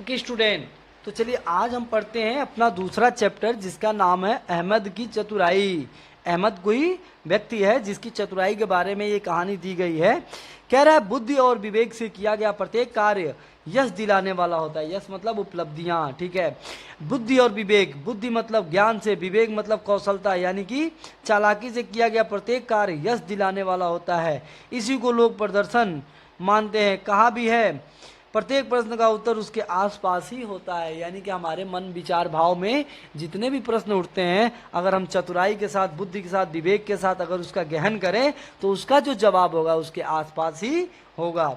Okay student, तो चलिए आज हम पढ़ते हैं अपना दूसरा चैप्टर जिसका नाम है अहमद की चतुराई। अहमद कोई व्यक्ति है जिसकी चतुराई के बारे में ये कहानी दी गई है। कह रहा है बुद्धि और विवेक से किया गया प्रत्येक कार्य यश दिलाने वाला होता है। यश मतलब उपलब्धियां, ठीक है। बुद्धि और विवेक, बुद्धि मतलब ज्ञान से, विवेक मतलब कौशलता यानी कि चालाकी से किया गया प्रत्येक कार्य यश दिलाने वाला होता है। इसी को लोग प्रदर्शन मानते हैं। कहा भी है प्रत्येक प्रश्न का उत्तर उसके आसपास ही होता है। यानी कि हमारे मन विचार भाव में जितने भी प्रश्न उठते हैं, अगर हम चतुराई के साथ, बुद्धि के साथ, विवेक के साथ अगर उसका गहन करें तो उसका जो जवाब होगा उसके आसपास ही होगा।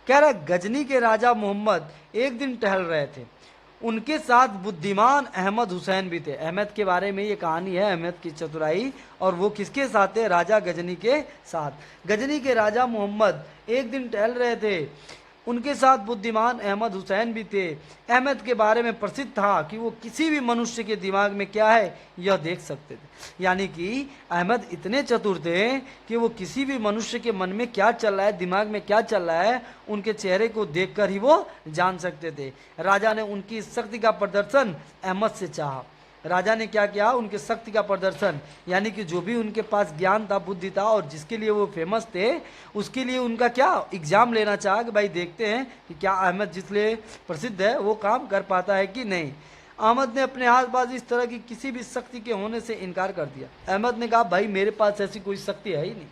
कह रहा गजनी के राजा मोहम्मद एक दिन टहल रहे थे। उनके साथ बुद्धिमान अहमद हुसैन भी थे। अहमद के बारे में ये कहानी है, अहमद की चतुराई। और वो किसके साथ थे? राजा गजनी के साथ। गजनी के राजा मोहम्मद एक दिन टहल रहे थे। उनके साथ बुद्धिमान अहमद हुसैन भी थे। अहमद के बारे में प्रसिद्ध था कि वो किसी भी मनुष्य के दिमाग में क्या है यह देख सकते थे। यानी कि अहमद इतने चतुर थे कि वो किसी भी मनुष्य के मन में क्या चल रहा है, दिमाग में क्या चल रहा है, उनके चेहरे को देखकर ही वो जान सकते थे। राजा ने उनकी शक्ति का प्रदर्शन अहमद से चाहा। राजा ने क्या किया? उनके शक्ति का प्रदर्शन, यानी कि जो भी उनके पास ज्ञान था, बुद्धि था और जिसके लिए वो फेमस थे, उसके लिए उनका क्या एग्जाम लेना चाहा कि भाई देखते हैं कि क्या अहमद जिसलिए प्रसिद्ध है वो काम कर पाता है कि नहीं। अहमद ने अपने आसपास इस तरह की किसी भी शक्ति के होने से इनकार कर दिया। अहमद ने कहा भाई मेरे पास ऐसी कोई शक्ति है ही नहीं।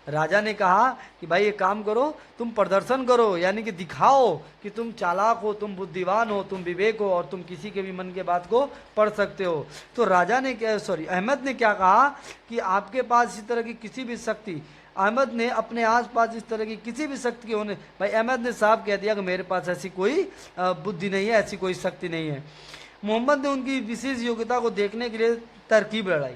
राजा ने कहा कि भाई ये काम करो, तुम प्रदर्शन करो, यानी कि दिखाओ कि तुम चालाक हो, तुम बुद्धिमान हो, तुम विवेक हो और तुम किसी के भी मन के बात को पढ़ सकते हो। तो राजा ने क्या, अहमद ने क्या कहा कि आपके पास इस तरह की किसी भी शक्ति, अहमद ने अपने आसपास इस तरह की किसी भी शक्ति के होने, भाई अहमद ने साफ कह दिया कि मेरे पास ऐसी कोई बुद्धि नहीं है, ऐसी कोई शक्ति नहीं है। मोहम्मद ने उनकी विशेष योग्यता को देखने के लिए तरकीब लड़ाई।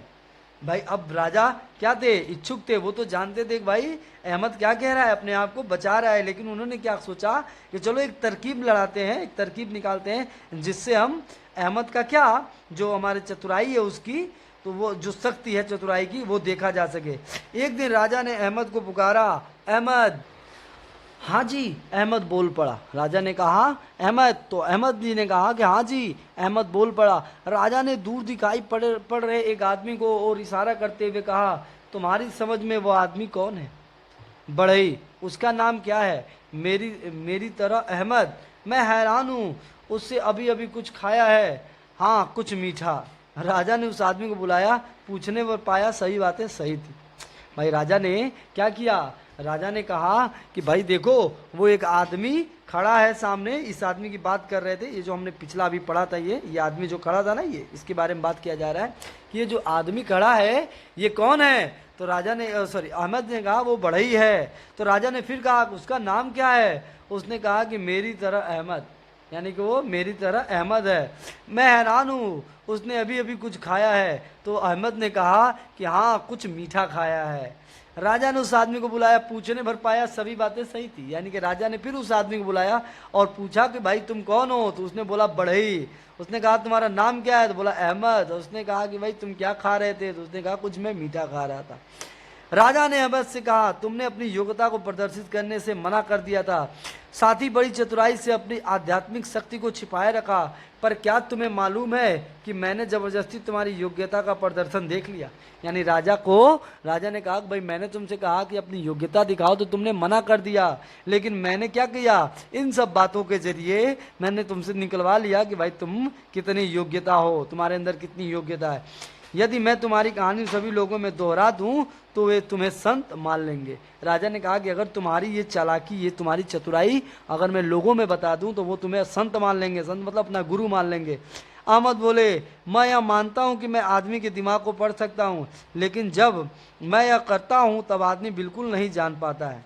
भाई अब राजा क्या थे? इच्छुक थे। वो तो जानते थे कि भाई अहमद क्या कह रहा है, अपने आप को बचा रहा है, लेकिन उन्होंने क्या सोचा कि चलो एक तरकीब लड़ाते हैं, एक तरकीब निकालते हैं जिससे हम अहमद का क्या, जो हमारे चतुराई है उसकी, तो वो जो शक्ति है चतुराई की वो देखा जा सके। एक दिन राजा ने अहमद को पुकारा, अहमद। हाँ जी, अहमद बोल पड़ा। राजा ने कहा अहमद, तो अहमद जी ने कहा कि हाँ जी। अहमद बोल पड़ा। राजा ने दूर दिखाई पड़ रहे एक आदमी को और इशारा करते हुए कहा, तुम्हारी समझ में वो आदमी कौन है? बढ़ई, उसका नाम क्या है? मेरी तरह अहमद। मैं हैरान हूँ, उससे अभी अभी कुछ खाया है। हाँ, कुछ मीठा। राजा ने उस आदमी को बुलाया, पूछने पर पाया सही बातें सही थी। भाई राजा ने क्या किया? राजा ने कहा कि भाई देखो वो एक आदमी खड़ा है सामने। इस आदमी की बात कर रहे थे, ये जो हमने पिछला अभी पढ़ा था, ये आदमी जो खड़ा था ना, ये इसके बारे में बात किया जा रहा है कि ये जो आदमी खड़ा है ये कौन है? तो राजा ने अहमद ने कहा वो बढ़ई है। तो राजा ने फिर कहा उसका नाम क्या है? उसने कहा कि मेरी तरह अहमद, यानी कि वो मेरी तरह अहमद है। मैं हैरान हूँ, उसने अभी अभी कुछ खाया है। तो अहमद ने कहा कि हाँ, कुछ मीठा खाया है। राजा ने उस आदमी को बुलाया, पूछने भर पाया सभी बातें सही थी। यानी कि राजा ने फिर उस आदमी को बुलाया और पूछा कि भाई तुम कौन हो? तो उसने बोला बढ़ई। उसने कहा तुम्हारा नाम क्या है? तो बोला अहमद। उसने कहा कि भाई तुम क्या खा रहे थे? तो उसने कहा कुछ मैं मीठा खा रहा था। राजा ने अहमद से कहा तुमने अपनी योग्यता को प्रदर्शित करने से मना कर दिया था, साथ ही बड़ी चतुराई से अपनी आध्यात्मिक शक्ति को छिपाए रखा, पर क्या तुम्हें मालूम है कि मैंने जबरदस्ती तुम्हारी योग्यता का प्रदर्शन देख लिया? यानी राजा ने कहा कि भाई मैंने तुमसे कहा कि अपनी योग्यता दिखाओ तो तुमने मना कर दिया, लेकिन मैंने क्या किया, इन सब बातों के जरिए मैंने तुमसे निकलवा लिया कि भाई तुम कितनी योग्यता हो, तुम्हारे अंदर कितनी योग्यता है। यदि मैं तुम्हारी कहानी सभी लोगों में दोहरा दूं तो वे तुम्हें संत मान लेंगे। राजा ने कहा कि अगर तुम्हारी ये चालाकी, ये तुम्हारी चतुराई अगर मैं लोगों में बता दूं तो वो तुम्हें संत मान लेंगे। संत मतलब अपना गुरु मान लेंगे। अहमद बोले मैं यह मानता हूं कि मैं आदमी के दिमाग को पढ़ सकता हूं, लेकिन जब मैं यह करता हूं तब आदमी बिल्कुल नहीं जान पाता है।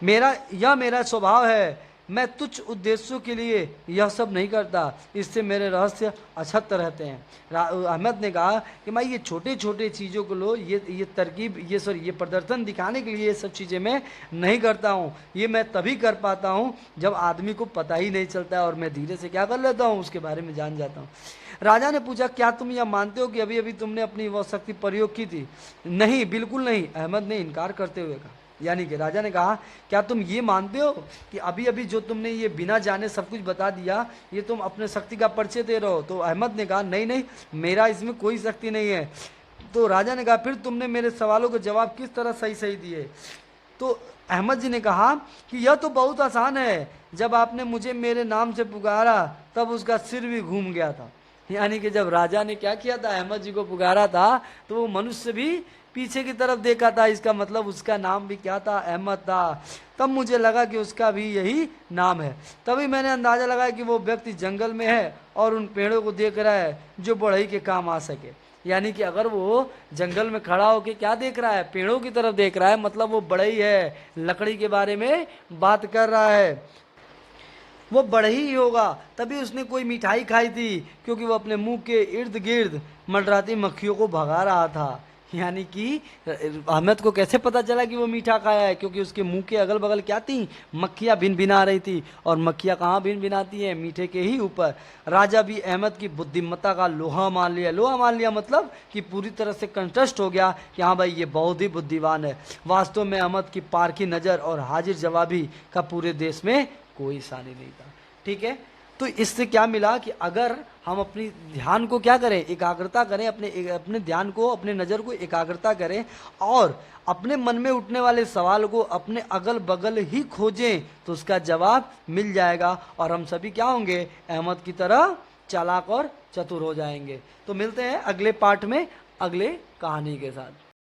मेरा स्वभाव है। मैं तुच्छ उद्देश्यों के लिए यह सब नहीं करता, इससे मेरे रहस्य अछत रहते हैं। अहमद ने कहा कि मैं ये छोटे छोटे चीज़ों को लो, ये तरकीब, ये प्रदर्शन दिखाने के लिए ये सब चीज़ें मैं नहीं करता हूँ। ये मैं तभी कर पाता हूँ जब आदमी को पता ही नहीं चलता है और मैं धीरे से क्या कर लेता हूँ, उसके बारे में जान जाता हूँ। राजा ने पूछा क्या तुम यह मानते हो कि अभी अभी तुमने अपनी वह शक्ति प्रयोग की थी? नहीं, बिल्कुल नहीं, अहमद ने इनकार करते हुए कहा। यानी कि राजा ने कहा क्या तुम ये मानते हो कि अभी अभी जो तुमने ये बिना जाने सब कुछ बता दिया ये तुम अपने शक्ति का परिचय दे रहे हो? तो अहमद ने कहा नहीं नहीं, मेरा इसमें कोई शक्ति नहीं है। तो राजा ने कहा फिर तुमने मेरे सवालों के जवाब किस तरह सही सही दिए? तो अहमद जी ने कहा कि यह तो बहुत आसान है, जब आपने मुझे मेरे नाम से पुकारा तब उसका सिर भी घूम गया था। यानी कि जब राजा ने क्या किया था, अहमद जी को पुकारा था, तो वो मनुष्य भी पीछे की तरफ देखा था। इसका मतलब उसका नाम भी क्या था, अहमद था। तब मुझे लगा कि उसका भी यही नाम है। तभी मैंने अंदाजा लगाया कि वो व्यक्ति जंगल में है और उन पेड़ों को देख रहा है जो बढ़ई के काम आ सके। यानी कि अगर वो जंगल में खड़ा होकर क्या देख रहा है, पेड़ों की तरफ देख रहा है, मतलब वो बढ़ई है, लकड़ी के बारे में बात कर रहा है, वो बढ़ई ही होगा। तभी उसने कोई मिठाई खाई थी, क्योंकि वो अपने मुंह के इर्द गिर्द मंडराती मक्खियों को भगा रहा था। यानी कि अहमद को कैसे पता चला कि वो मीठा खाया है? क्योंकि उसके मुंह के अगल बगल क्या थी, मक्खियाँ भिन भिना रही थी। और मक्खियाँ कहाँ भिन भिनाती हैं, मीठे के ही ऊपर। राजा भी अहमद की बुद्धिमत्ता का लोहा मान लिया। लोहा मान लिया मतलब कि पूरी तरह से कंटस्ट हो गया कि हाँ भाई ये बहुत ही बुद्धिमान है। वास्तव में अहमद की पारखी नज़र और हाजिर जवाबी का पूरे देश में कोई सानी नहीं था। ठीक है, तो इससे क्या मिला कि अगर हम अपनी ध्यान को क्या करें, एकाग्रता करें, अपने ध्यान को, अपने नज़र को एकाग्रता करें और अपने मन में उठने वाले सवाल को अपने अगल बगल ही खोजें, तो उसका जवाब मिल जाएगा और हम सभी क्या होंगे, अहमद की तरह चालाक और चतुर हो जाएंगे। तो मिलते हैं अगले पार्ट में अगले कहानी के साथ।